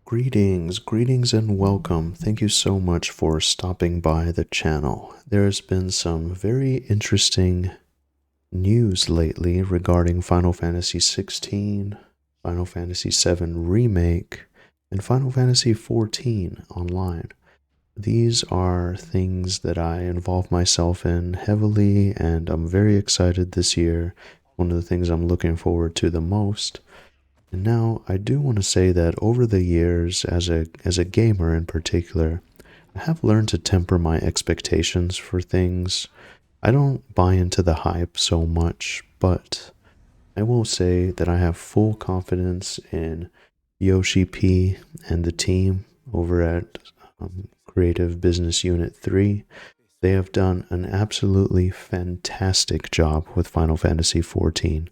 Greetings and welcome. Thank you so much for stopping by the channel. There's been some very interesting news lately regarding Final Fantasy XVI, Final Fantasy VII Remake, and Final Fantasy XIV Online. These are things that I involve myself in heavily, and I'm very excited this year. One of the things I'm looking forward to the most. And now, I do want to say that over the years, as a gamer in particular, I have learned to temper my expectations for things. I don't buy into the hype so much, but I will say that I have full confidence in Yoshi P and the team over at Creative Business Unit 3. They have done an absolutely fantastic job with Final Fantasy XIV.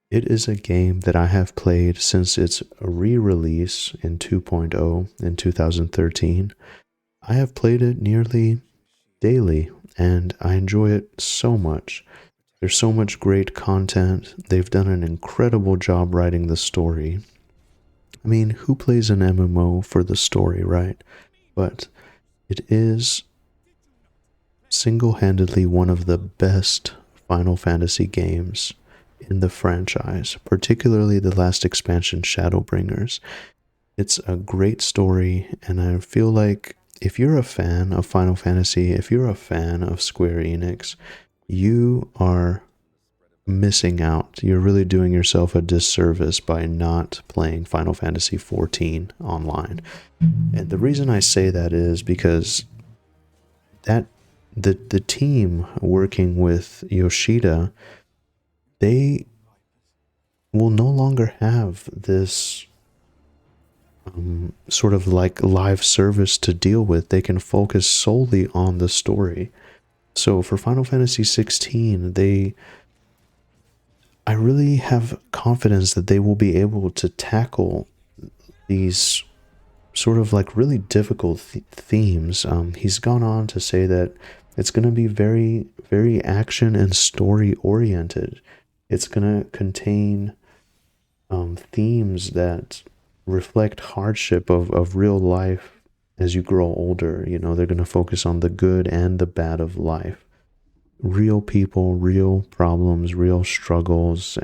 It is a game that I have played since its re-release in 2.0 in 2013. I have played it nearly daily, and I enjoy it so much. There's so much great content. They've done an incredible job writing the story. I mean, who plays an MMO for the story, right? But it is single-handedly one of the best Final Fantasy games in the franchise, particularly the last expansion, Shadowbringers. It's a great story, and I feel like if you're a fan of Final Fantasy, if you're a fan of Square Enix, you are missing out. You're really doing yourself a disservice by not playing Final Fantasy XIV online. And the reason I say that is because that the team working with Yoshida, they will no longer have this sort of like live service to deal with. They can focus solely on the story. So for Final Fantasy XVI, I really have confidence that they will be able to tackle these sort of like really difficult themes. He's gone on to say that it's going to be very, very action and story oriented. It's going to contain themes that reflect hardship of real life as you grow older. You know, they're going to focus on the good and the bad of life. Real people, real problems, real struggles,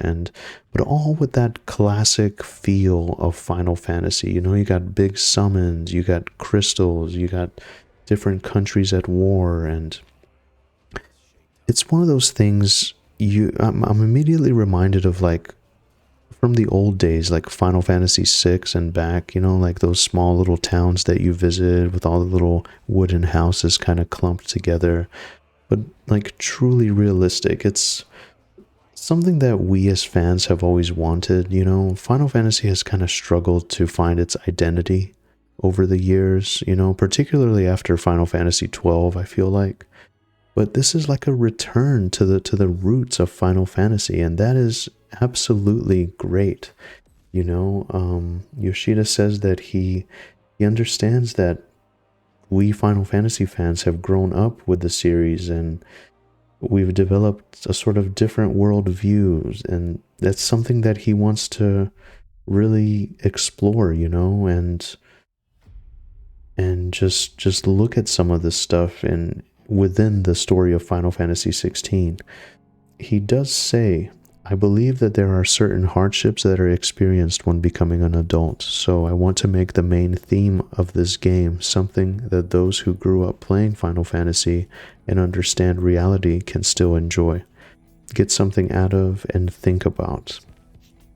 but all with that classic feel of Final Fantasy. You know, you got big summons, you got crystals, you got different countries at war, and it's one of those things I'm immediately reminded of, like, from the old days, like Final Fantasy VI and back, you know, like those small little towns that you visited with all the little wooden houses kind of clumped together, but like truly realistic. It's something that we as fans have always wanted. You know, Final Fantasy has kind of struggled to find its identity over the years, you know, particularly after Final Fantasy XII, I feel like. But this is like a return to the roots of Final Fantasy, and that is absolutely great. You know, Yoshida says that he understands that we Final Fantasy fans have grown up with the series, and we've developed a sort of different world views, and that's something that he wants to really explore, you know, and just look at some of this stuff and within the story of Final Fantasy XVI. He does say, I believe that there are certain hardships that are experienced when becoming an adult, so I want to make the main theme of this game something that those who grew up playing Final Fantasy and understand reality can still enjoy, get something out of, and think about.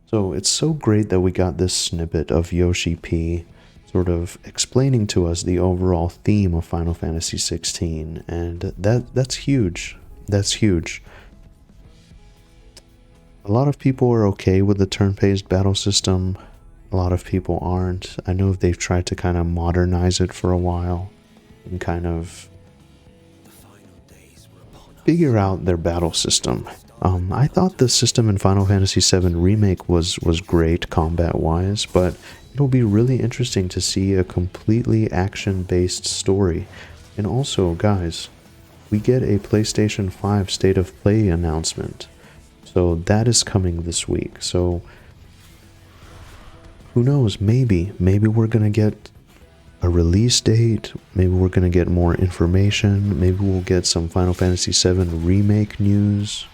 So it's so great that we got this snippet of Yoshi P sort of explaining to us the overall theme of Final Fantasy XVI, and that's huge. That's huge. A lot of people are okay with the turn-based battle system. A lot of people aren't. I know they've tried to kind of modernize it for a while and kind of figure out their battle system. I thought the system in Final Fantasy VII Remake was great combat-wise, but it'll be really interesting to see a completely action-based story. And also, guys, we get a PlayStation 5 State of Play announcement. So that is coming this week. So who knows, maybe we're gonna get a release date, maybe we're gonna get more information, maybe we'll get some Final Fantasy VII remake news.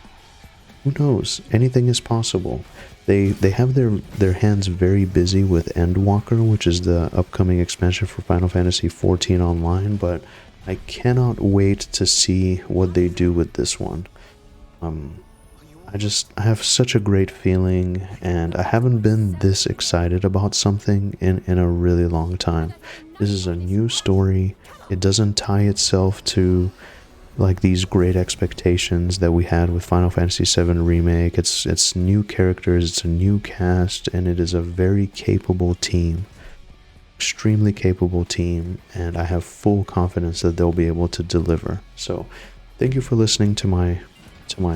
Who knows? Anything is possible. They have their hands very busy with Endwalker, which is the upcoming expansion for Final Fantasy XIV Online, but I cannot wait to see what they do with this one. I have such a great feeling, and I haven't been this excited about something in a really long time. This is a new story. It doesn't tie itself to like these great expectations that we had with Final Fantasy VII Remake. It's new characters, it's a new cast, and it is a very capable team. Extremely capable team, and I have full confidence that they'll be able to deliver. So, thank you for listening to my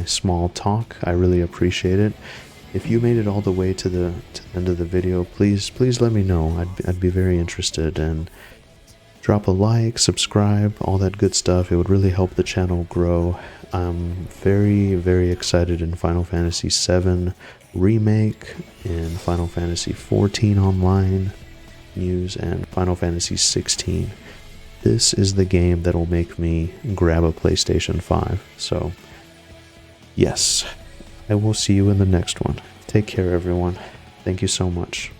small talk. I really appreciate it. If you made it all the way to the end of the video, please let me know. I'd be very interested, and drop a like, subscribe, all that good stuff. It would really help the channel grow. I'm very excited in Final Fantasy VII Remake, in Final Fantasy XIV Online news, and Final Fantasy XVI. This is the game that'll make me grab a PlayStation 5. So, yes, I will see you in the next one. Take care, everyone. Thank you so much.